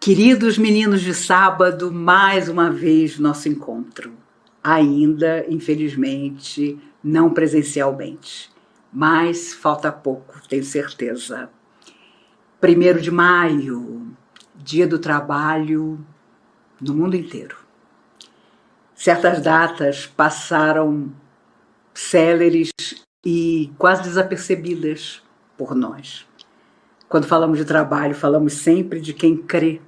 Queridos meninos de sábado, mais uma vez nosso encontro. Ainda, infelizmente, não presencialmente, mas falta pouco, tenho certeza. 1º de maio, Dia do Trabalho no mundo inteiro. Certas datas passaram céleres e quase desapercebidas por nós. Quando falamos de trabalho, falamos sempre de quem crê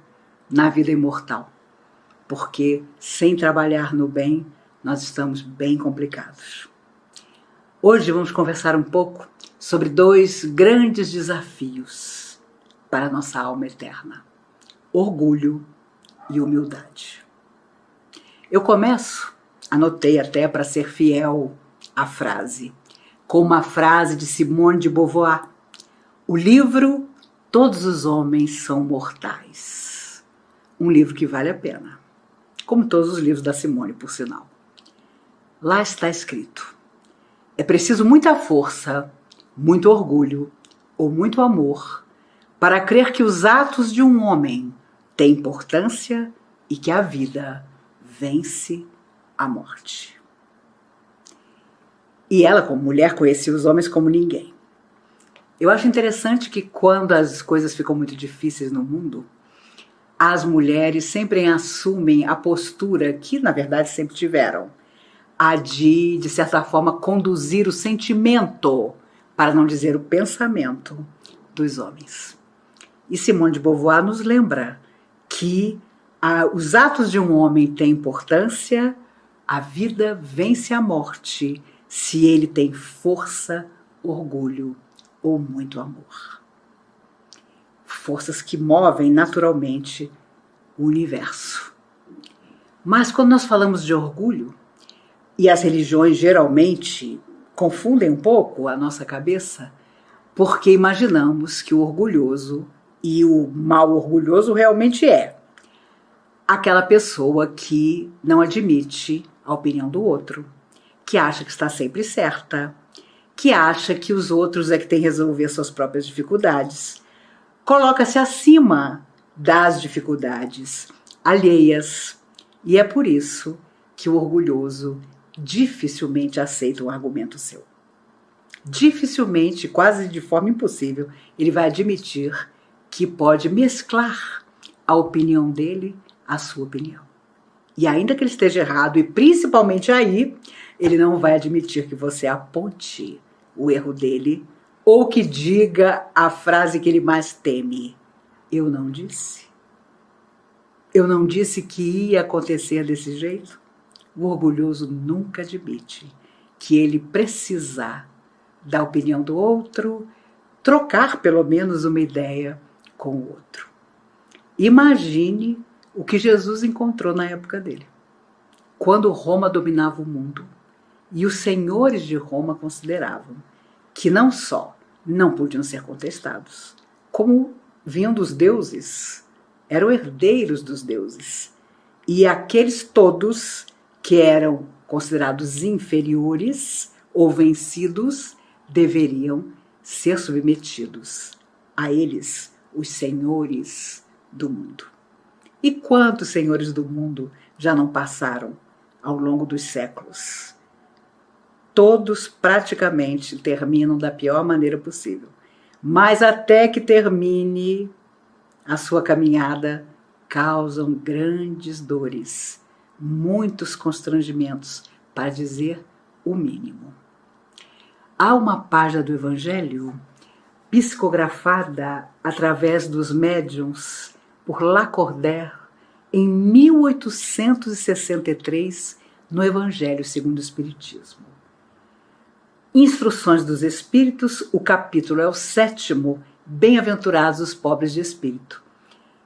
na vida imortal, porque sem trabalhar no bem, nós estamos bem complicados. Hoje vamos conversar um pouco sobre 2 grandes desafios para a nossa alma eterna: orgulho e humildade. Eu começo, anotei até para ser fiel à frase, com uma frase de Simone de Beauvoir. O livro Todos os Homens São Mortais. Um livro que vale a pena, como todos os livros da Simone, por sinal. Lá está escrito: é preciso muita força, muito orgulho ou muito amor para crer que os atos de um homem têm importância e que a vida vence a morte. E ela, como mulher, conhecia os homens como ninguém. Eu acho interessante que quando as coisas ficam muito difíceis no mundo, as mulheres sempre assumem a postura que, na verdade, sempre tiveram, a de certa forma, conduzir o sentimento, para não dizer o pensamento, dos homens. E Simone de Beauvoir nos lembra que os atos de um homem têm importância, a vida vence a morte se ele tem força, orgulho ou muito amor. Forças que movem naturalmente o universo. Mas quando nós falamos de orgulho, e as religiões geralmente confundem um pouco a nossa cabeça, porque imaginamos que o orgulhoso, e o mal orgulhoso realmente é aquela pessoa que não admite a opinião do outro, que acha que está sempre certa, que acha que os outros é que têm que resolver suas próprias dificuldades, coloca-se acima das dificuldades alheias, e é por isso que o orgulhoso dificilmente aceita um argumento seu. Dificilmente, quase de forma impossível, ele vai admitir que pode mesclar a opinião dele à sua opinião. E ainda que ele esteja errado, e principalmente aí, ele não vai admitir que você aponte o erro dele ou que diga a frase que ele mais teme: eu não disse. Eu não disse que ia acontecer desse jeito. O orgulhoso nunca admite que ele precisar da opinião do outro, trocar pelo menos uma ideia com o outro. Imagine o que Jesus encontrou na época dele, quando Roma dominava o mundo e os senhores de Roma consideravam que não só não podiam ser contestados, como vinham dos deuses, eram herdeiros dos deuses. E aqueles todos que eram considerados inferiores ou vencidos deveriam ser submetidos a eles, os senhores do mundo. E quantos senhores do mundo já não passaram ao longo dos séculos? Todos praticamente terminam da pior maneira possível. Mas até que termine a sua caminhada, causam grandes dores, muitos constrangimentos, para dizer o mínimo. Há uma página do Evangelho psicografada através dos médiuns por Lacordaire em 1863 no Evangelho segundo o Espiritismo. Instruções dos Espíritos, o capítulo é o 7º, Bem-aventurados os pobres de espírito.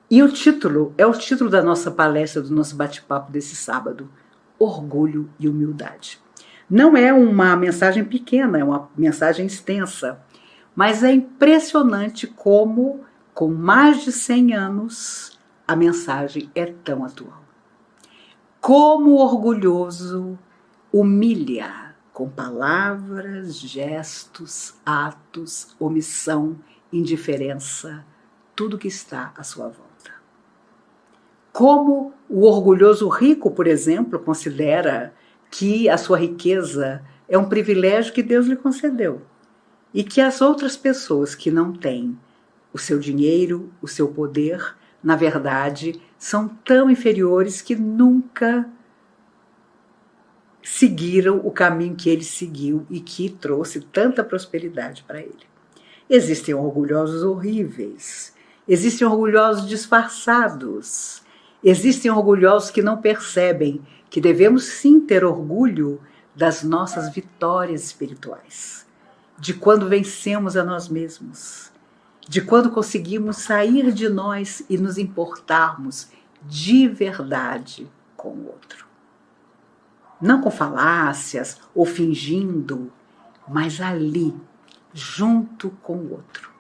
E o título é o título da nossa palestra, do nosso bate-papo desse sábado: Orgulho e Humildade. Não é uma mensagem pequena, é uma mensagem extensa, mas é impressionante como, com mais de 100 anos, a mensagem é tão atual. Como o orgulhoso humilha com palavras, gestos, atos, omissão, indiferença, tudo que está à sua volta. Como o orgulhoso rico, por exemplo, considera que a sua riqueza é um privilégio que Deus lhe concedeu e que as outras pessoas que não têm o seu dinheiro, o seu poder, na verdade, são tão inferiores que nunca seguiram o caminho que ele seguiu e que trouxe tanta prosperidade para ele. Existem orgulhosos horríveis, existem orgulhosos disfarçados, existem orgulhosos que não percebem que devemos sim ter orgulho das nossas vitórias espirituais, de quando vencemos a nós mesmos, de quando conseguimos sair de nós e nos importarmos de verdade com o outro. Não com falácias ou fingindo, mas ali, junto com o outro.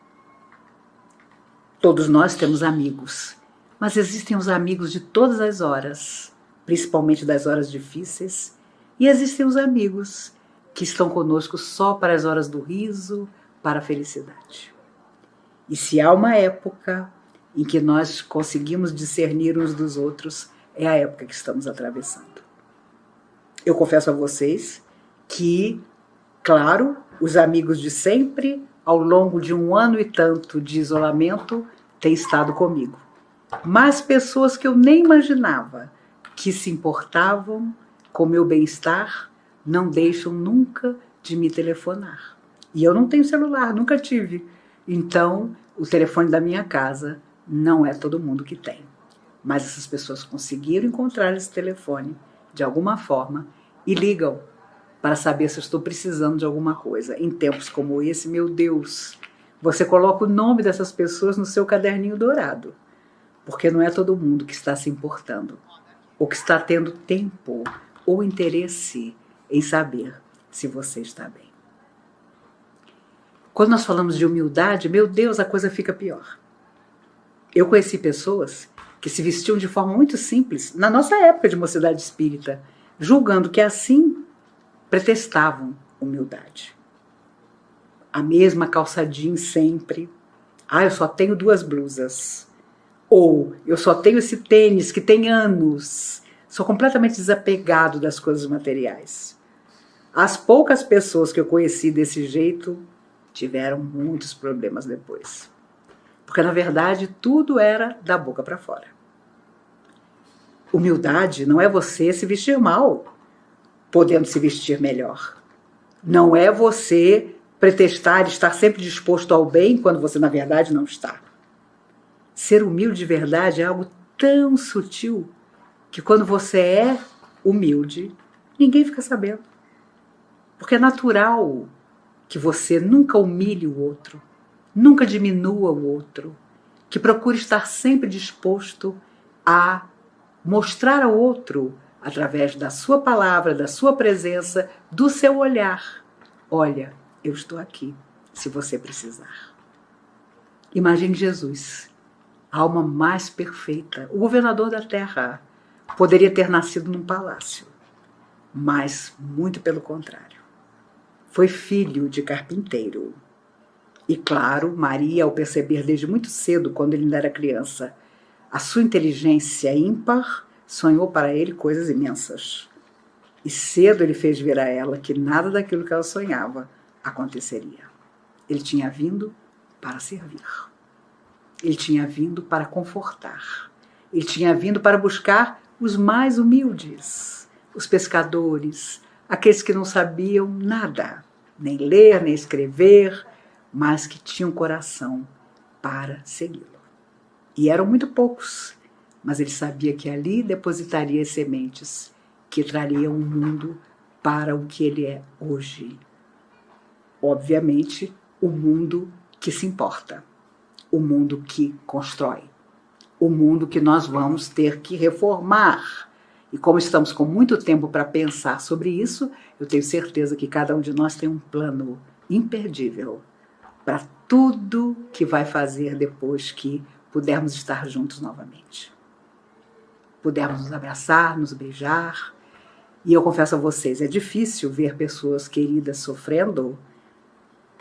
Todos nós temos amigos, mas existem os amigos de todas as horas, principalmente das horas difíceis, e existem os amigos que estão conosco só para as horas do riso, para a felicidade. E se há uma época em que nós conseguimos discernir uns dos outros, é a época que estamos atravessando. Eu confesso a vocês que, claro, os amigos de sempre, ao longo de 1 ano e tanto de isolamento, têm estado comigo. Mas pessoas que eu nem imaginava que se importavam com o meu bem-estar, não deixam nunca de me telefonar. E eu não tenho celular, nunca tive. Então, o telefone da minha casa não é todo mundo que tem. Mas essas pessoas conseguiram encontrar esse telefone de alguma forma e ligam para saber se eu estou precisando de alguma coisa. Em tempos como esse, meu Deus, você coloca o nome dessas pessoas no seu caderninho dourado, porque não é todo mundo que está se importando, ou que está tendo tempo ou interesse em saber se você está bem. Quando nós falamos de humildade, meu Deus, a coisa fica pior. Eu conheci pessoas que se vestiam de forma muito simples, na nossa época de mocidade espírita, julgando que assim pretextavam humildade. A mesma calça jeans sempre. Eu só tenho 2 blusas. Ou eu só tenho esse tênis que tem anos. Sou completamente desapegado das coisas materiais. As poucas pessoas que eu conheci desse jeito tiveram muitos problemas depois. Porque, na verdade, tudo era da boca para fora. Humildade não é você se vestir mal, podendo se vestir melhor. Não é você pretextar estar sempre disposto ao bem quando você, na verdade, não está. Ser humilde de verdade é algo tão sutil que quando você é humilde, ninguém fica sabendo. Porque é natural que você nunca humilhe o outro, nunca diminua o outro, que procure estar sempre disposto a mostrar ao outro, através da sua palavra, da sua presença, do seu olhar. Olha, eu estou aqui, se você precisar. Imagine Jesus, a alma mais perfeita, o governador da terra. Poderia ter nascido num palácio, mas muito pelo contrário. Foi filho de carpinteiro. E claro, Maria, ao perceber desde muito cedo, quando ele ainda era criança, a sua inteligência ímpar, sonhou para ele coisas imensas. E cedo ele fez ver a ela que nada daquilo que ela sonhava aconteceria. Ele tinha vindo para servir. Ele tinha vindo para confortar. Ele tinha vindo para buscar os mais humildes, os pescadores, aqueles que não sabiam nada, nem ler, nem escrever, mas que tinham coração para segui-lo. E eram muito poucos, mas ele sabia que ali depositaria as sementes que trariam o mundo para o que ele é hoje. Obviamente, o mundo que se importa, o mundo que constrói, o mundo que nós vamos ter que reformar. E como estamos com muito tempo para pensar sobre isso, eu tenho certeza que cada um de nós tem um plano imperdível para tudo que vai fazer depois que pudermos estar juntos novamente. Pudermos nos abraçar, nos beijar. E eu confesso a vocês, é difícil ver pessoas queridas sofrendo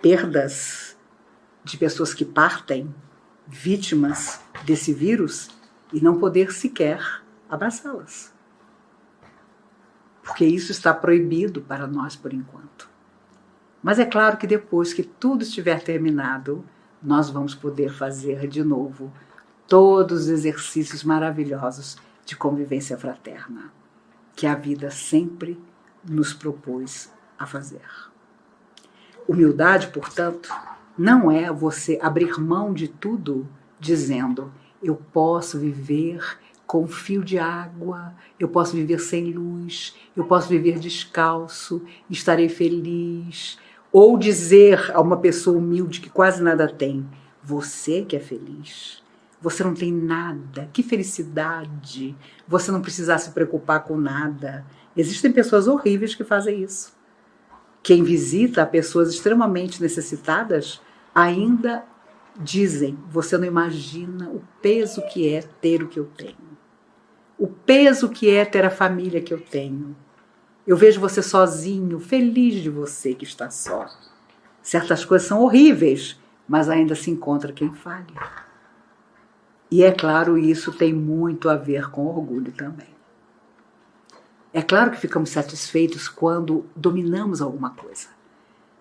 perdas de pessoas que partem, vítimas desse vírus, e não poder sequer abraçá-las. Porque isso está proibido para nós por enquanto. Mas é claro que depois que tudo estiver terminado, nós vamos poder fazer de novo todos os exercícios maravilhosos de convivência fraterna, que a vida sempre nos propôs a fazer. Humildade, portanto, não é você abrir mão de tudo dizendo: eu posso viver com um fio de água, eu posso viver sem luz, eu posso viver descalço, estarei feliz. Ou dizer a uma pessoa humilde que quase nada tem: você que é feliz, você não tem nada, que felicidade, você não precisa se preocupar com nada. Existem pessoas horríveis que fazem isso. Quem visita pessoas extremamente necessitadas ainda dizem: você não imagina o peso que é ter o que eu tenho. O peso que é ter a família que eu tenho. Eu vejo você sozinho, feliz de você que está só. Certas coisas são horríveis, mas ainda se encontra quem fale. E é claro, isso tem muito a ver com orgulho também. É claro que ficamos satisfeitos quando dominamos alguma coisa,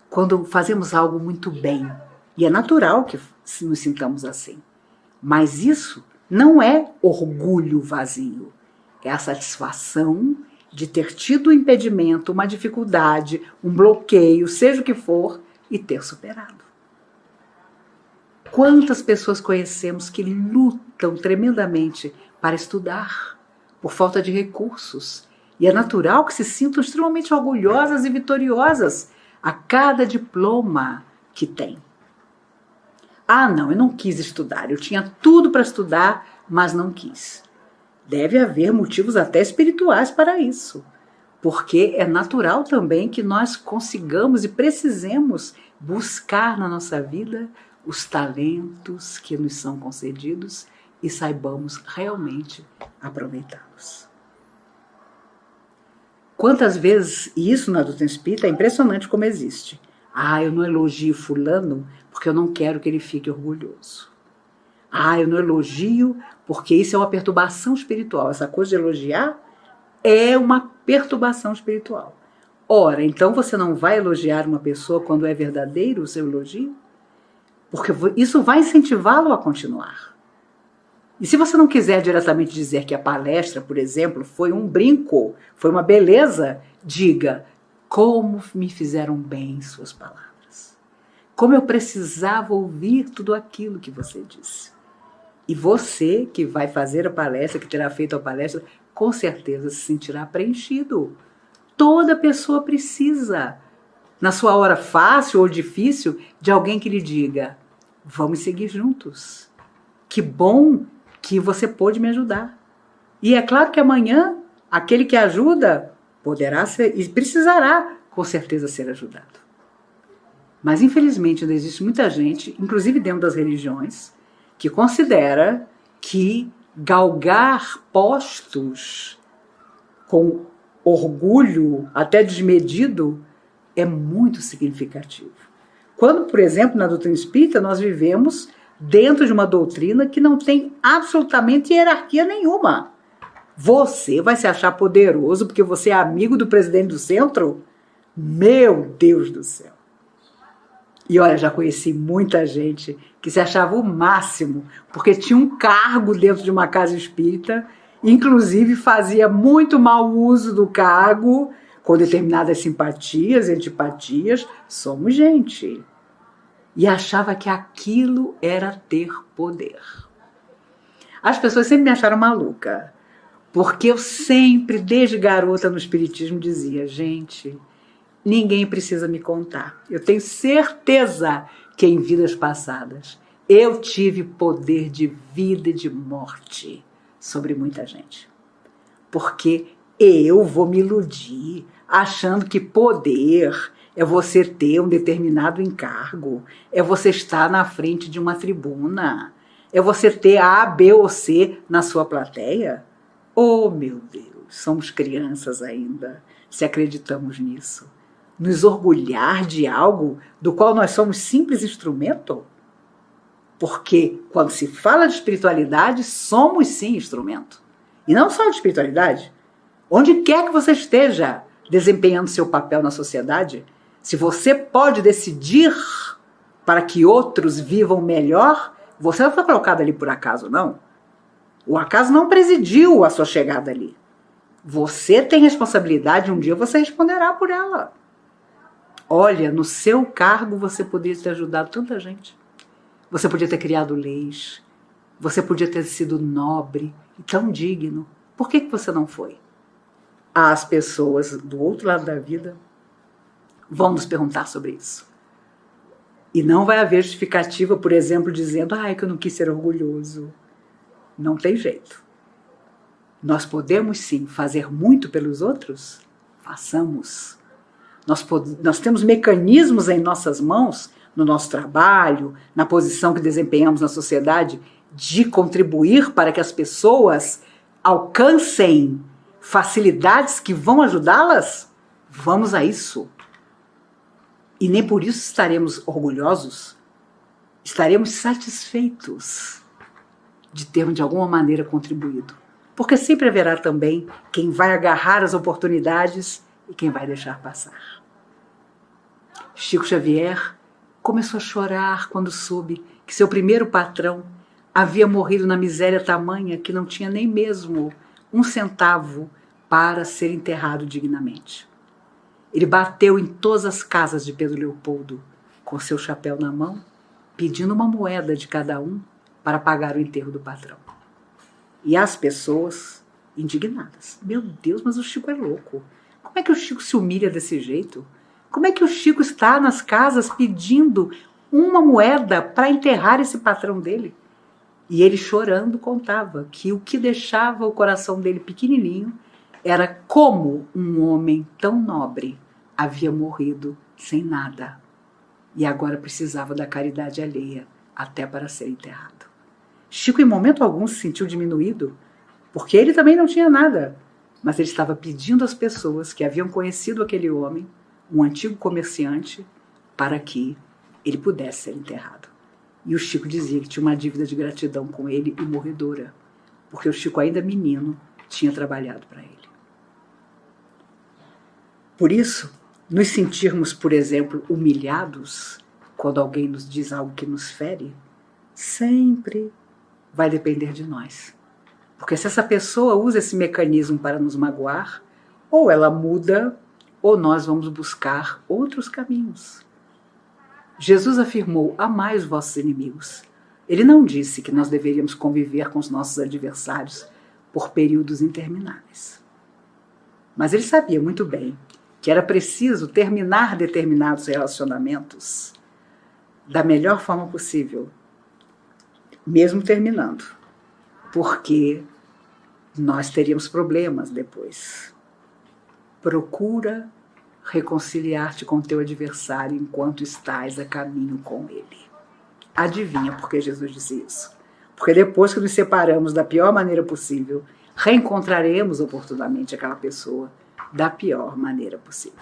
quando fazemos algo muito bem. E é natural que nos sintamos assim. Mas isso não é orgulho vazio. É a satisfação de ter tido um impedimento, uma dificuldade, um bloqueio, seja o que for, e ter superado. Quantas pessoas conhecemos que lutam tremendamente para estudar, por falta de recursos, e é natural que se sintam extremamente orgulhosas e vitoriosas a cada diploma que têm. Ah, não, eu não quis estudar, eu tinha tudo para estudar, mas não quis. Deve haver motivos até espirituais para isso, porque é natural também que nós consigamos e precisemos buscar na nossa vida os talentos que nos são concedidos e saibamos realmente aproveitá-los. Quantas vezes, e isso na doutrina espírita é impressionante como existe. Ah, eu não elogio fulano porque eu não quero que ele fique orgulhoso. Ah, eu não elogio porque isso é uma perturbação espiritual. Essa coisa de elogiar é uma perturbação espiritual. Ora, então você não vai elogiar uma pessoa quando é verdadeiro o seu elogio? Porque isso vai incentivá-lo a continuar. E se você não quiser diretamente dizer que a palestra, por exemplo, foi um brinco, foi uma beleza, diga: como me fizeram bem suas palavras. Como eu precisava ouvir tudo aquilo que você disse. E você que vai fazer a palestra, que terá feito a palestra, com certeza se sentirá preenchido. Toda pessoa precisa, na sua hora fácil ou difícil, de alguém que lhe diga: vamos seguir juntos. Que bom que você pôde me ajudar. E é claro que amanhã, aquele que ajuda poderá ser e precisará, com certeza, ser ajudado. Mas, infelizmente, ainda existe muita gente, inclusive dentro das religiões, que considera que galgar postos com orgulho até desmedido é muito significativo. Quando, por exemplo, na doutrina espírita, nós vivemos dentro de uma doutrina que não tem absolutamente hierarquia nenhuma. Você vai se achar poderoso porque você é amigo do presidente do centro? Meu Deus do céu! E olha, já conheci muita gente que se achava o máximo, porque tinha um cargo dentro de uma casa espírita, inclusive fazia muito mau uso do cargo, com determinadas simpatias e antipatias. Somos gente. E achava que aquilo era ter poder. As pessoas sempre me acharam maluca, porque eu sempre, desde garota no espiritismo, dizia: gente, ninguém precisa me contar. Eu tenho certeza que em vidas passadas eu tive poder de vida e de morte sobre muita gente. Porque eu vou me iludir achando que poder é você ter um determinado encargo, é você estar na frente de uma tribuna, é você ter A, B ou C na sua plateia? Oh, meu Deus, somos crianças ainda, se acreditamos nisso. Nos orgulhar de algo do qual nós somos simples instrumento? Porque quando se fala de espiritualidade, somos sim instrumento. E não só de espiritualidade. Onde quer que você esteja desempenhando seu papel na sociedade, se você pode decidir para que outros vivam melhor, você não foi colocado ali por acaso, não. O acaso não presidiu a sua chegada ali. Você tem responsabilidade, um dia você responderá por ela. Olha, no seu cargo você poderia ter ajudado tanta gente. Você podia ter criado leis. Você podia ter sido nobre e tão digno. Por que você não foi? As pessoas do outro lado da vida vão nos perguntar sobre isso. E não vai haver justificativa, por exemplo, dizendo que eu não quis ser orgulhoso. Não tem jeito. Nós podemos sim fazer muito pelos outros? Façamos. Nós temos mecanismos em nossas mãos, no nosso trabalho, na posição que desempenhamos na sociedade, de contribuir para que as pessoas alcancem facilidades que vão ajudá-las? Vamos a isso. E nem por isso estaremos orgulhosos. Estaremos satisfeitos de termos de alguma maneira contribuído. Porque sempre haverá também quem vai agarrar as oportunidades e quem vai deixar passar. Chico Xavier começou a chorar quando soube que seu primeiro patrão havia morrido na miséria tamanha que não tinha nem mesmo um centavo para ser enterrado dignamente. Ele bateu em todas as casas de Pedro Leopoldo com seu chapéu na mão, pedindo uma moeda de cada um para pagar o enterro do patrão. E as pessoas indignadas. Meu Deus, mas o Chico é louco. Como é que o Chico se humilha desse jeito? Como é que o Chico está nas casas pedindo uma moeda para enterrar esse patrão dele? E ele chorando contava que o que deixava o coração dele pequenininho era como um homem tão nobre havia morrido sem nada e agora precisava da caridade alheia até para ser enterrado. Chico em momento algum se sentiu diminuído, porque ele também não tinha nada, mas ele estava pedindo às pessoas que haviam conhecido aquele homem, um antigo comerciante, para que ele pudesse ser enterrado. E o Chico dizia que tinha uma dívida de gratidão com ele e morredora, porque o Chico, ainda menino, tinha trabalhado para ele. Por isso, nos sentirmos, por exemplo, humilhados quando alguém nos diz algo que nos fere, sempre vai depender de nós. Porque se essa pessoa usa esse mecanismo para nos magoar, ou ela muda, ou nós vamos buscar outros caminhos. Jesus afirmou: amai os vossos inimigos. Ele não disse que nós deveríamos conviver com os nossos adversários por períodos intermináveis. Mas ele sabia muito bem que era preciso terminar determinados relacionamentos da melhor forma possível, mesmo terminando, porque nós teríamos problemas depois. Procura reconciliar-te com teu adversário enquanto estás a caminho com ele. Adivinha por que Jesus disse isso? Porque depois que nos separamos da pior maneira possível, reencontraremos oportunamente aquela pessoa da pior maneira possível.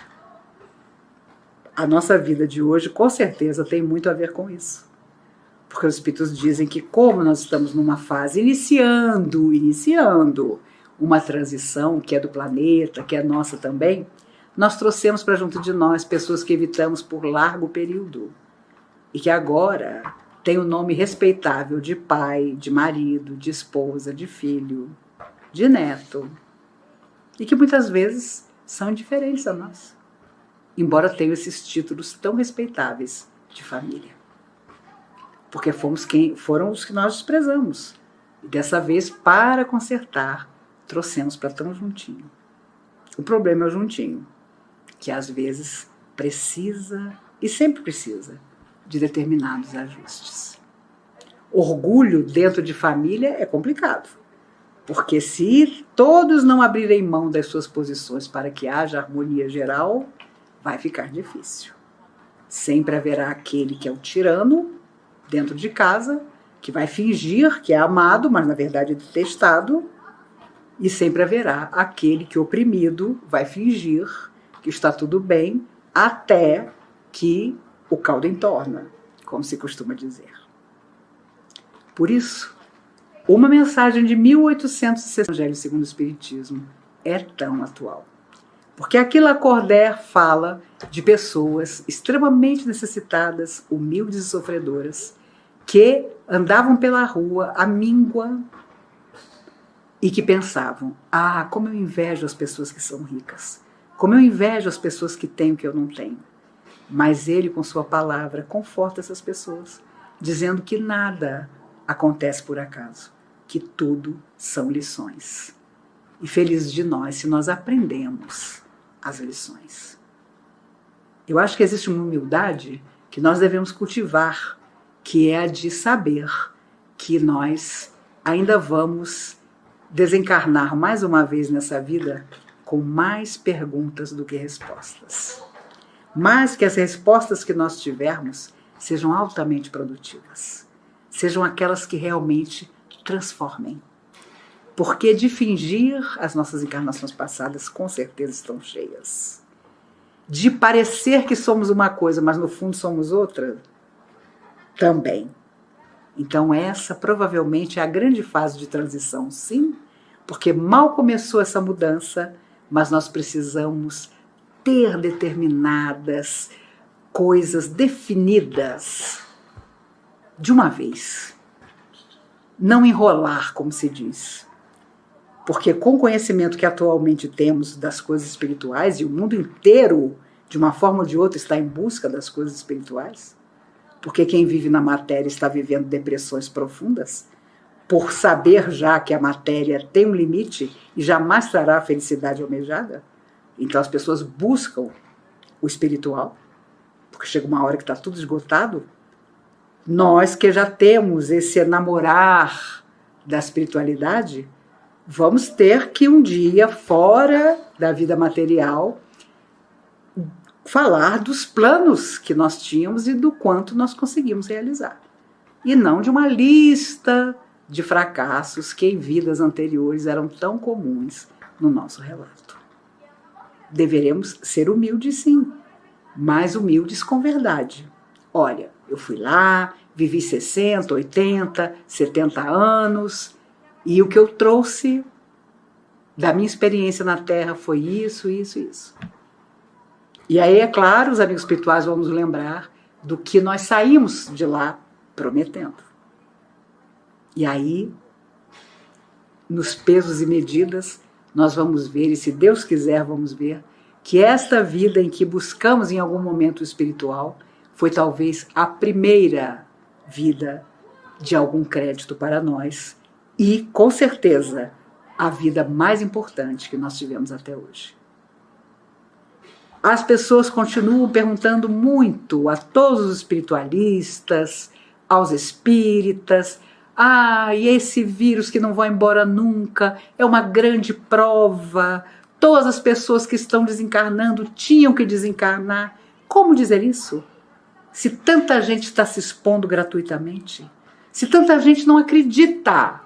A nossa vida de hoje, com certeza, tem muito a ver com isso. Porque os espíritos dizem que, como nós estamos numa fase iniciando uma transição que é do planeta, que é nossa também, nós trouxemos para junto de nós pessoas que evitamos por largo período e que agora têm o nome respeitável de pai, de marido, de esposa, de filho, de neto, e que muitas vezes são indiferentes a nós, embora tenham esses títulos tão respeitáveis de família. Porque foram os que nós desprezamos. E dessa vez, para consertar, trouxemos para tão juntinho. O problema é o juntinho, que às vezes precisa, e sempre precisa, de determinados ajustes. Orgulho dentro de família é complicado, porque se todos não abrirem mão das suas posições para que haja harmonia geral, vai ficar difícil. Sempre haverá aquele que é o tirano dentro de casa, que vai fingir que é amado, mas na verdade é detestado, e sempre haverá aquele que, oprimido, vai fingir que está tudo bem, até que o caldo entorna, como se costuma dizer. Por isso, uma mensagem de 1860, Evangelho segundo o Espiritismo, é tão atual. Porque aqui Lacordaire fala de pessoas extremamente necessitadas, humildes e sofredoras, que andavam pela rua à míngua e que pensavam: ah, como eu invejo as pessoas que são ricas, como eu invejo as pessoas que têm o que eu não tenho. Mas ele, com sua palavra, conforta essas pessoas, dizendo que nada acontece por acaso, que tudo são lições. E feliz de nós se nós aprendemos as lições. Eu acho que existe uma humildade que nós devemos cultivar, que é a de saber que nós ainda vamos desencarnar mais uma vez nessa vida com mais perguntas do que respostas. Mas que as respostas que nós tivermos sejam altamente produtivas, sejam aquelas que realmente transformem. Porque de fingir, as nossas encarnações passadas com certeza estão cheias. De parecer que somos uma coisa, mas no fundo somos outra, também. Então essa provavelmente é a grande fase de transição, sim, porque mal começou essa mudança, mas nós precisamos ter determinadas coisas definidas de uma vez. Não enrolar, como se diz. Porque com o conhecimento que atualmente temos das coisas espirituais, e o mundo inteiro, de uma forma ou de outra, está em busca das coisas espirituais, porque quem vive na matéria está vivendo depressões profundas, por saber já que a matéria tem um limite e jamais trará a felicidade almejada. Então as pessoas buscam o espiritual, porque chega uma hora que está tudo esgotado. Nós que já temos esse enamorar da espiritualidade, vamos ter que um dia, fora da vida material, falar dos planos que nós tínhamos e do quanto nós conseguimos realizar. E não de uma lista de fracassos que em vidas anteriores eram tão comuns no nosso relato. Deveremos ser humildes, sim, mas humildes com verdade. Olha, eu fui lá, vivi 60, 80, 70 anos, e o que eu trouxe da minha experiência na Terra foi isso, isso, isso. E aí, é claro, os amigos espirituais vão nos lembrar do que nós saímos de lá prometendo. E aí, nos pesos e medidas, nós vamos ver, e se Deus quiser, vamos ver, que esta vida em que buscamos em algum momento o espiritual foi talvez a primeira vida de algum crédito para nós e, com certeza, a vida mais importante que nós tivemos até hoje. As pessoas continuam perguntando muito a todos os espiritualistas, aos espíritas: ah, e esse vírus que não vai embora nunca, é uma grande prova, todas as pessoas que estão desencarnando tinham que desencarnar. Como dizer isso? Se tanta gente está se expondo gratuitamente, se tanta gente não acredita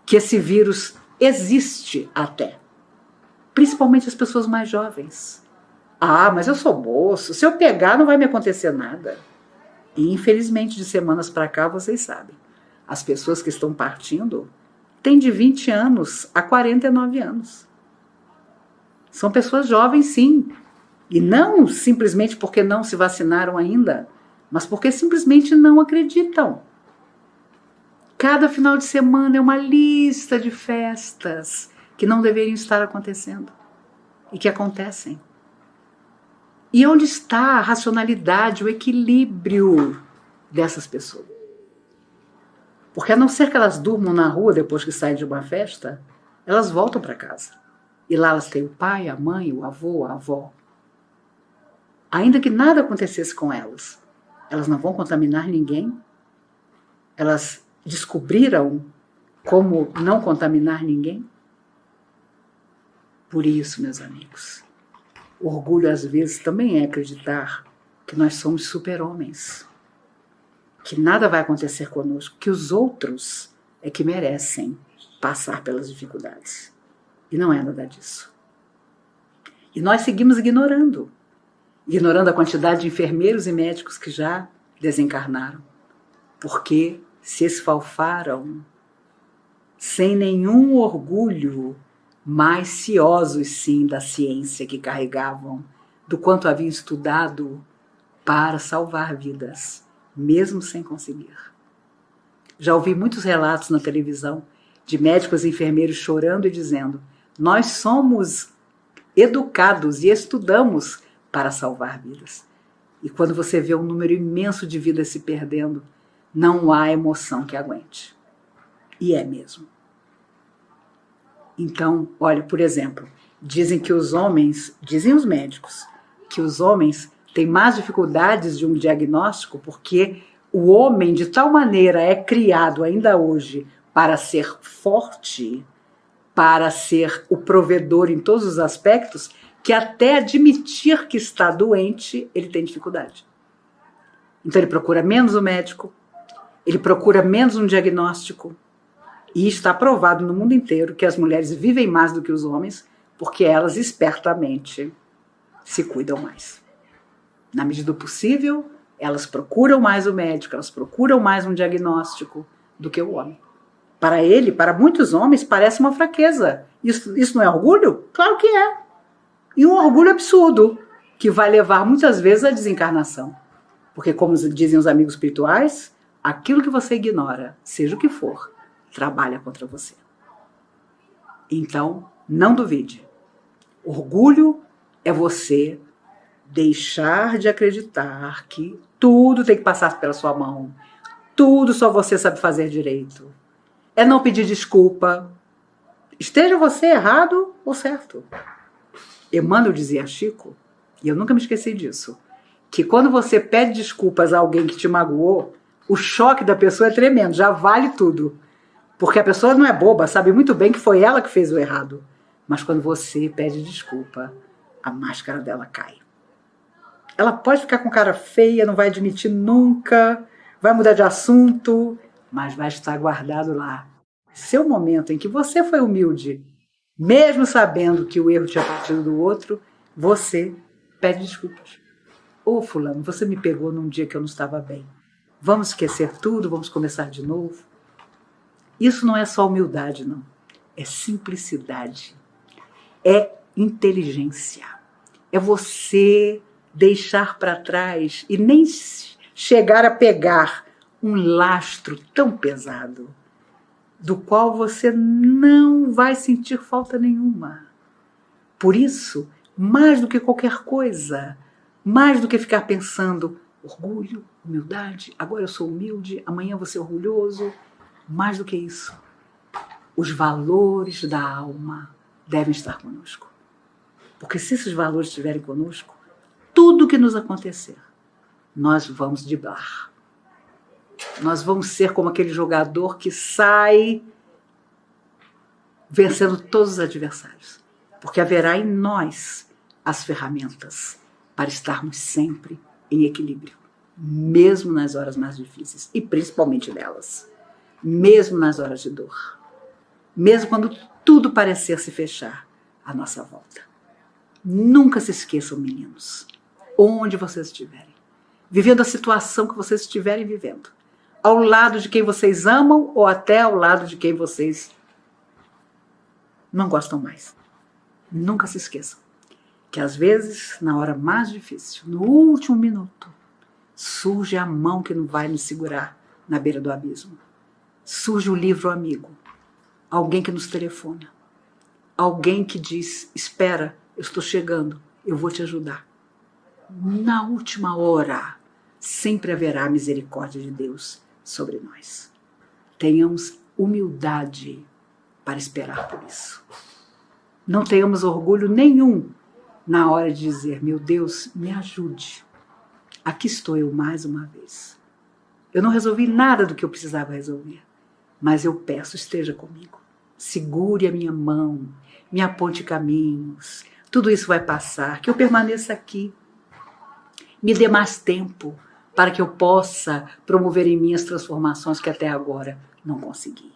que esse vírus existe até, principalmente as pessoas mais jovens. Ah, mas eu sou moço, se eu pegar não vai me acontecer nada. E infelizmente de semanas para cá vocês sabem, as pessoas que estão partindo têm de 20 anos a 49 anos. São pessoas jovens, sim. E não simplesmente porque não se vacinaram ainda, mas porque simplesmente não acreditam. Cada final de semana é uma lista de festas que não deveriam estar acontecendo e que acontecem. E onde está a racionalidade, o equilíbrio dessas pessoas? Porque a não ser que elas durmam na rua depois que saem de uma festa, elas voltam para casa. E lá elas têm o pai, a mãe, o avô, a avó. Ainda que nada acontecesse com elas, elas não vão contaminar ninguém. Elas descobriram como não contaminar ninguém. Por isso, meus amigos, orgulho às vezes também é acreditar que nós somos super-homens, que nada vai acontecer conosco, que os outros é que merecem passar pelas dificuldades. E não é nada disso. E nós seguimos ignorando a quantidade de enfermeiros e médicos que já desencarnaram, porque se esfalfaram sem nenhum orgulho, mais ciosos sim da ciência que carregavam, do quanto haviam estudado para salvar vidas, mesmo sem conseguir. Já ouvi muitos relatos na televisão de médicos e enfermeiros chorando e dizendo: nós somos educados e estudamos para salvar vidas. E quando você vê um número imenso de vidas se perdendo, não há emoção que aguente. E é mesmo. Então, olha, por exemplo, dizem os médicos, que os homens têm mais dificuldades de um diagnóstico porque o homem, de tal maneira, é criado ainda hoje para ser forte, para ser o provedor em todos os aspectos, que até admitir que está doente, ele tem dificuldade. Então ele procura menos o médico, ele procura menos um diagnóstico, e está provado no mundo inteiro que as mulheres vivem mais do que os homens, porque elas espertamente se cuidam mais. Na medida do possível, elas procuram mais o médico, elas procuram mais um diagnóstico do que o homem. Para ele, para muitos homens, parece uma fraqueza. Isso não é orgulho? Claro que é. E um orgulho absurdo, que vai levar muitas vezes à desencarnação. Porque, como dizem os amigos espirituais, aquilo que você ignora, seja o que for, trabalha contra você. Então, não duvide. Orgulho é você deixar de acreditar que tudo tem que passar pela sua mão, tudo só você sabe fazer direito. É não pedir desculpa, esteja você errado ou certo. Emmanuel dizia a Chico, e eu nunca me esqueci disso, que quando você pede desculpas a alguém que te magoou, o choque da pessoa é tremendo, já vale tudo. Porque a pessoa não é boba, sabe muito bem que foi ela que fez o errado. Mas quando você pede desculpa, a máscara dela cai. Ela pode ficar com cara feia, não vai admitir nunca, vai mudar de assunto, mas vai estar guardado lá. Seu momento em que você foi humilde, mesmo sabendo que o erro tinha partido do outro, você pede desculpas. Ô fulano, você me pegou num dia que eu não estava bem. Vamos esquecer tudo, vamos começar de novo. Isso não é só humildade, não. É simplicidade. É inteligência. É você deixar para trás e nem chegar a pegar um lastro tão pesado, do qual você não vai sentir falta nenhuma. Por isso, mais do que qualquer coisa, mais do que ficar pensando orgulho, humildade, agora eu sou humilde, amanhã eu vou ser orgulhoso, mais do que isso, os valores da alma devem estar conosco. Porque se esses valores estiverem conosco, tudo que nos acontecer, nós vamos driblar. Nós vamos ser como aquele jogador que sai vencendo todos os adversários. Porque haverá em nós as ferramentas para estarmos sempre em equilíbrio, mesmo nas horas mais difíceis, e principalmente nelas, mesmo nas horas de dor, mesmo quando tudo parecer se fechar à nossa volta. Nunca se esqueçam, meninos, onde vocês estiverem, vivendo a situação que vocês estiverem vivendo, ao lado de quem vocês amam ou até ao lado de quem vocês não gostam mais. Nunca se esqueçam que às vezes, na hora mais difícil, no último minuto, surge a mão que não vai nos segurar na beira do abismo. Surge o livro amigo, alguém que nos telefona, alguém que diz: espera, eu estou chegando, eu vou te ajudar. Na última hora, sempre haverá a misericórdia de Deus sobre nós. Tenhamos humildade para esperar por isso. Não tenhamos orgulho nenhum na hora de dizer: meu Deus, me ajude. Aqui estou eu mais uma vez. Eu não resolvi nada do que eu precisava resolver, mas eu peço, esteja comigo. Segure a minha mão, me aponte caminhos. Tudo isso vai passar, que eu permaneça aqui. Me dê mais tempo para que eu possa promover em mim as transformações que até agora não consegui.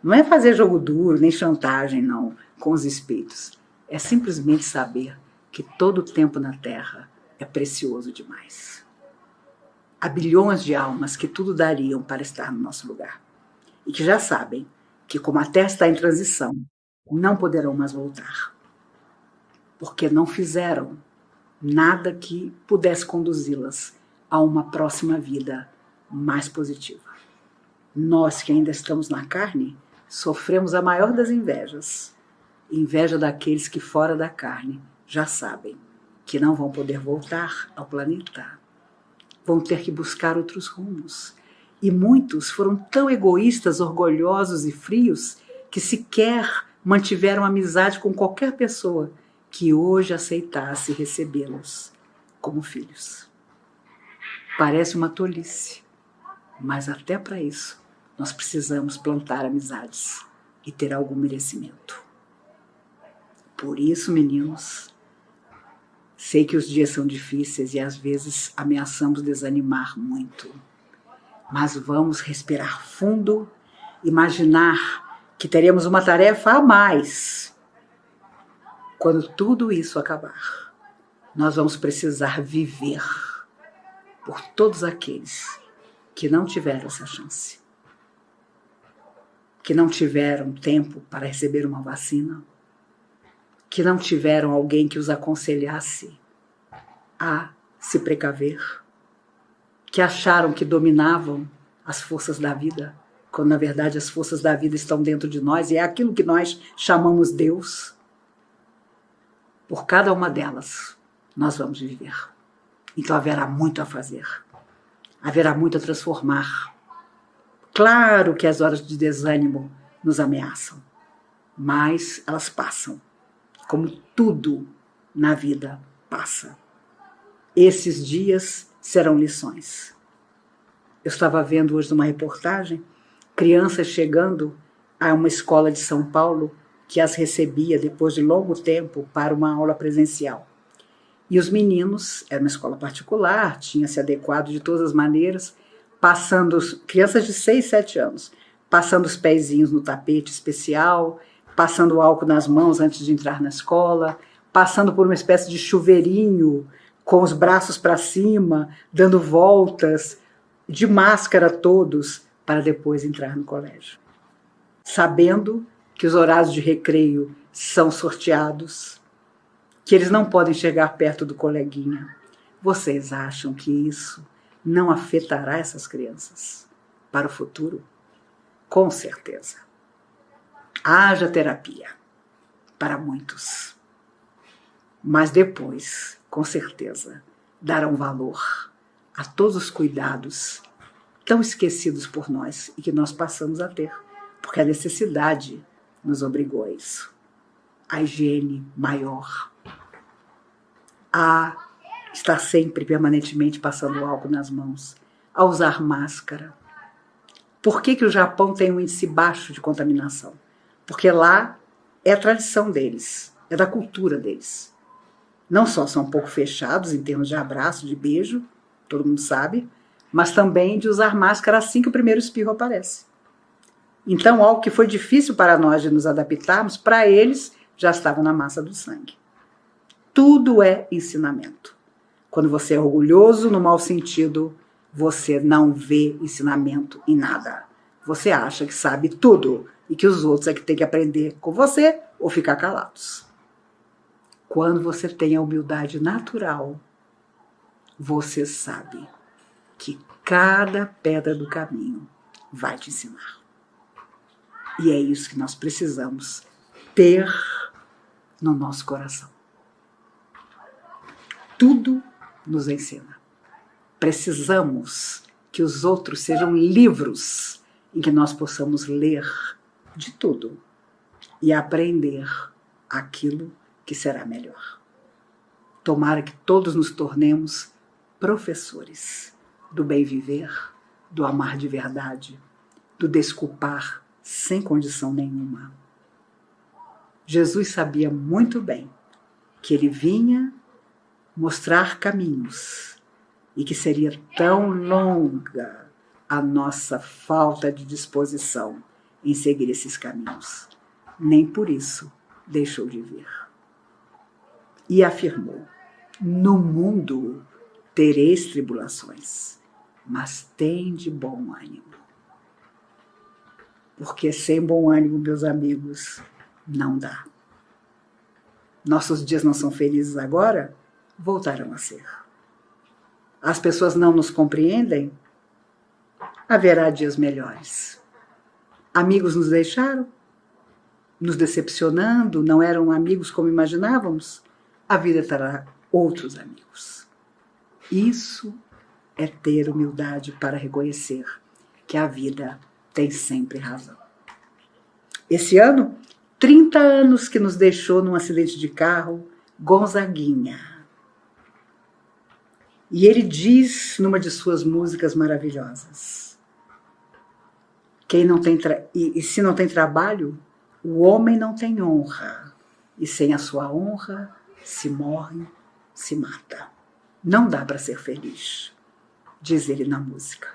Não é fazer jogo duro, nem chantagem, não, com os espíritos. É simplesmente saber que todo o tempo na Terra é precioso demais. Há bilhões de almas que tudo dariam para estar no nosso lugar e que já sabem que, como a Terra está em transição, não poderão mais voltar, porque não fizeram nada que pudesse conduzi-las a uma próxima vida mais positiva. Nós que ainda estamos na carne, sofremos a maior das invejas, inveja daqueles que fora da carne já sabem que não vão poder voltar ao planeta, vão ter que buscar outros rumos. E muitos foram tão egoístas, orgulhosos e frios que sequer mantiveram amizade com qualquer pessoa que hoje aceitasse recebê-los como filhos. Parece uma tolice, mas até para isso nós precisamos plantar amizades e ter algum merecimento. Por isso, meninos, sei que os dias são difíceis e às vezes ameaçamos desanimar muito, mas vamos respirar fundo, imaginar que teremos uma tarefa a mais. Quando tudo isso acabar, nós vamos precisar viver por todos aqueles que não tiveram essa chance, que não tiveram tempo para receber uma vacina, que não tiveram alguém que os aconselhasse a se precaver, que acharam que dominavam as forças da vida, quando na verdade as forças da vida estão dentro de nós e é aquilo que nós chamamos Deus. Por cada uma delas, nós vamos viver. Então haverá muito a fazer, haverá muito a transformar. Claro que as horas de desânimo nos ameaçam, mas elas passam, como tudo na vida passa. Esses dias serão lições. Eu estava vendo hoje numa reportagem crianças chegando a uma escola de São Paulo que as recebia depois de longo tempo para uma aula presencial. E os meninos, era uma escola particular, tinha se adequado de todas as maneiras, passando, crianças de 6, 7 anos, passando os pezinhos no tapete especial, passando álcool nas mãos antes de entrar na escola, passando por uma espécie de chuveirinho, com os braços para cima, dando voltas, de máscara todos, para depois entrar no colégio. Sabendo que os horários de recreio são sorteados, que eles não podem chegar perto do coleguinha. Vocês acham que isso não afetará essas crianças para o futuro? Com certeza. Haja terapia para muitos. Mas depois, com certeza, darão valor a todos os cuidados tão esquecidos por nós e que nós passamos a ter, porque a necessidade nos obrigou a isso. A higiene maior, a estar sempre, permanentemente, passando álcool nas mãos, a usar máscara. Por que o Japão tem um índice baixo de contaminação? Porque lá é a tradição deles, é da cultura deles. Não só são um pouco fechados em termos de abraço, de beijo, todo mundo sabe, mas também de usar máscara assim que o primeiro espirro aparece. Então, algo que foi difícil para nós de nos adaptarmos, para eles já estava na massa do sangue. Tudo é ensinamento. Quando você é orgulhoso, no mau sentido, você não vê ensinamento em nada. Você acha que sabe tudo e que os outros é que tem que aprender com você ou ficar calados. Quando você tem a humildade natural, você sabe que cada pedra do caminho vai te ensinar. E é isso que nós precisamos ter no nosso coração. Tudo nos ensina. Precisamos que os outros sejam livros em que nós possamos ler de tudo e aprender aquilo que será melhor. Tomara que todos nos tornemos professores do bem viver, do amar de verdade, do desculpar sem condição nenhuma. Jesus sabia muito bem que ele vinha mostrar caminhos e que seria tão longa a nossa falta de disposição em seguir esses caminhos. Nem por isso deixou de vir. E afirmou: no mundo tereis tribulações, mas tem de bom ânimo. Porque sem bom ânimo, meus amigos, não dá. Nossos dias não são felizes agora, voltarão a ser. As pessoas não nos compreendem, haverá dias melhores. Amigos nos deixaram, nos decepcionando, não eram amigos como imaginávamos, a vida terá outros amigos. Isso é ter humildade para reconhecer que a vida tem sempre razão. Esse ano, 30 anos que nos deixou num acidente de carro, Gonzaguinha. E ele diz numa de suas músicas maravilhosas: quem não tem e se não tem trabalho, o homem não tem honra, e sem a sua honra se morre, se mata. Não dá para ser feliz, diz ele na música.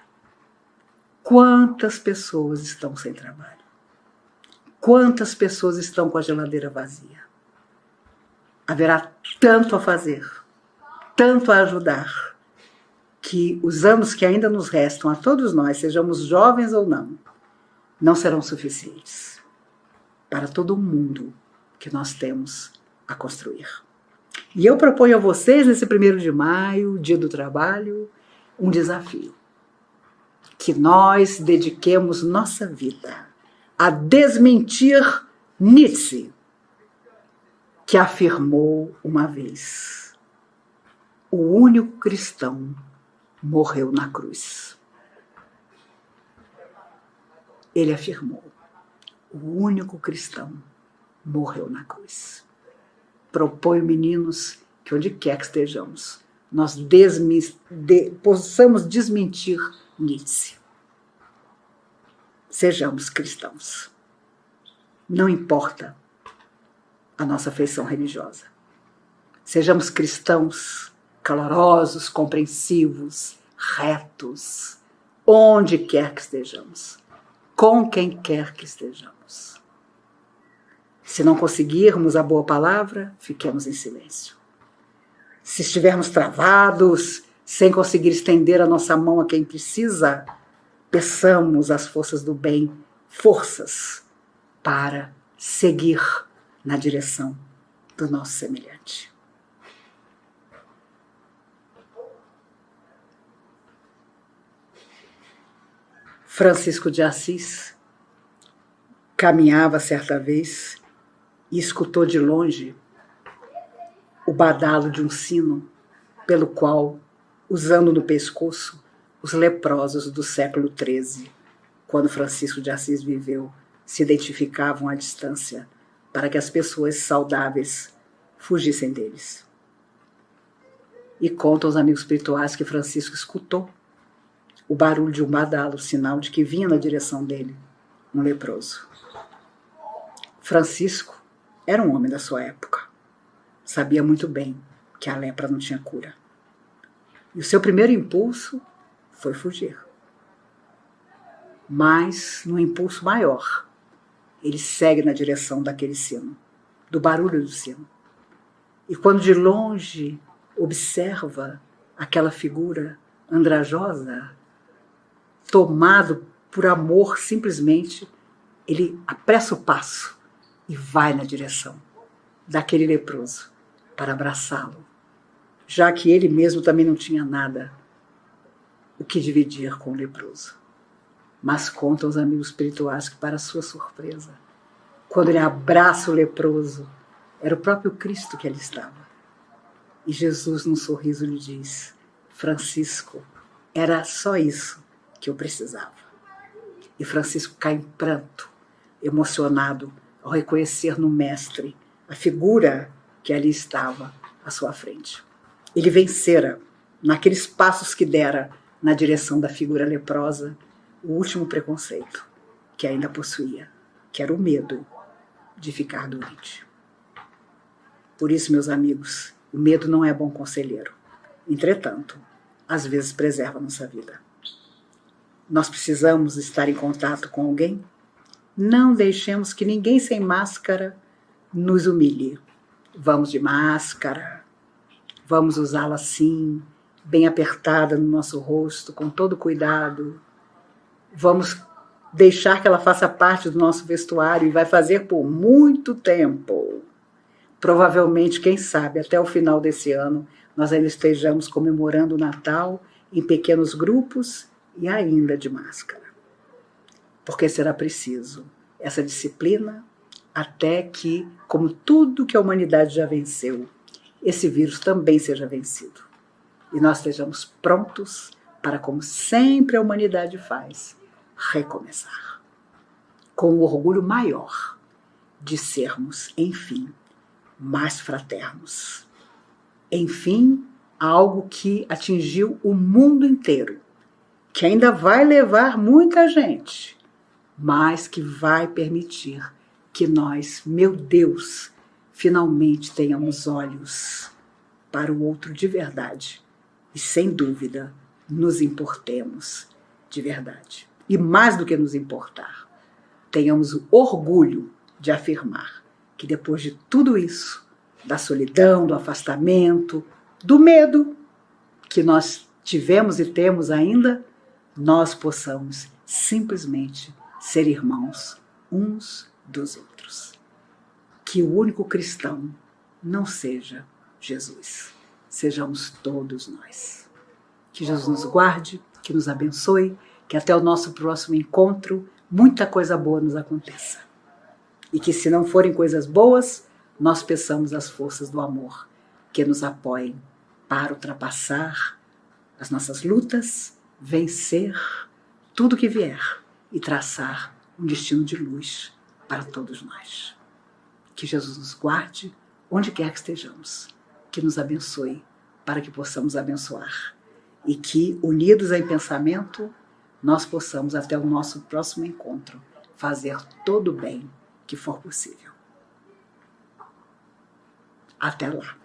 Quantas pessoas estão sem trabalho? Quantas pessoas estão com a geladeira vazia? Haverá tanto a fazer, tanto a ajudar, que os anos que ainda nos restam a todos nós, sejamos jovens ou não serão suficientes para todo o mundo que nós temos a construir. E eu proponho a vocês, nesse 1º de maio, Dia do Trabalho, um desafio. Que nós dediquemos nossa vida a desmentir Nietzsche, que afirmou uma vez: o único cristão morreu na cruz. Ele afirmou: o único cristão morreu na cruz. Proponho, meninos, que onde quer que estejamos, nós possamos desmentir Nietzsche. Sejamos cristãos. Não importa a nossa feição religiosa. Sejamos cristãos calorosos, compreensivos, retos, onde quer que estejamos, com quem quer que estejamos. Se não conseguirmos a boa palavra, fiquemos em silêncio. Se estivermos travados, sem conseguir estender a nossa mão a quem precisa, peçamos às forças do bem forças para seguir na direção do nosso semelhante. Francisco de Assis caminhava certa vez e escutou de longe o badalo de um sino pelo qual, usando no pescoço, os leprosos do século XIII, quando Francisco de Assis viveu, se identificavam à distância para que as pessoas saudáveis fugissem deles. E contam os amigos espirituais que Francisco escutou o barulho de um badalo, sinal de que vinha na direção dele um leproso. Francisco era um homem da sua época. Sabia muito bem que a lepra não tinha cura. E o seu primeiro impulso foi fugir. Mas, num impulso maior, ele segue na direção daquele sino, do barulho do sino. E quando de longe observa aquela figura andrajosa, tomado por amor, simplesmente, ele apressa o passo e vai na direção daquele leproso para abraçá-lo, já que ele mesmo também não tinha nada o que dividir com o leproso. Mas contam os amigos espirituais que, para sua surpresa, quando ele abraça o leproso, era o próprio Cristo que ali estava. E Jesus, num sorriso, lhe diz: Francisco, era só isso que eu precisava. E Francisco cai em pranto, emocionado, ao reconhecer no mestre a figura que ali estava à sua frente. Ele vencera, naqueles passos que dera na direção da figura leprosa, o último preconceito que ainda possuía, que era o medo de ficar doente. Por isso, meus amigos, o medo não é bom conselheiro. Entretanto, às vezes preserva a nossa vida. Nós precisamos estar em contato com alguém? Não deixemos que ninguém sem máscara nos humilhe. Vamos de máscara, vamos usá-la sim, bem apertada no nosso rosto, com todo cuidado. Vamos deixar que ela faça parte do nosso vestuário e vai fazer por muito tempo. Provavelmente, quem sabe, até o final desse ano, nós ainda estejamos comemorando o Natal em pequenos grupos e ainda de máscara. Porque será preciso essa disciplina até que, como tudo que a humanidade já venceu, esse vírus também seja vencido. E nós estejamos prontos para, como sempre a humanidade faz, recomeçar. Com o orgulho maior de sermos, enfim, mais fraternos. Enfim, algo que atingiu o mundo inteiro, que ainda vai levar muita gente, mas que vai permitir que nós, meu Deus, finalmente tenhamos olhos para o outro de verdade e, sem dúvida, nos importemos de verdade. E mais do que nos importar, tenhamos o orgulho de afirmar que depois de tudo isso, da solidão, do afastamento, do medo que nós tivemos e temos ainda, nós possamos simplesmente ser irmãos uns dos outros. Que o único cristão não seja Jesus, sejamos todos nós. Que Jesus nos guarde, que nos abençoe, que até o nosso próximo encontro muita coisa boa nos aconteça. E que, se não forem coisas boas, nós peçamos as forças do amor que nos apoiem para ultrapassar as nossas lutas, vencer tudo que vier e traçar um destino de luz para todos nós. Que Jesus nos guarde onde quer que estejamos, que nos abençoe para que possamos abençoar e que, unidos em pensamento, nós possamos, até o nosso próximo encontro, fazer todo o bem que for possível. Até lá!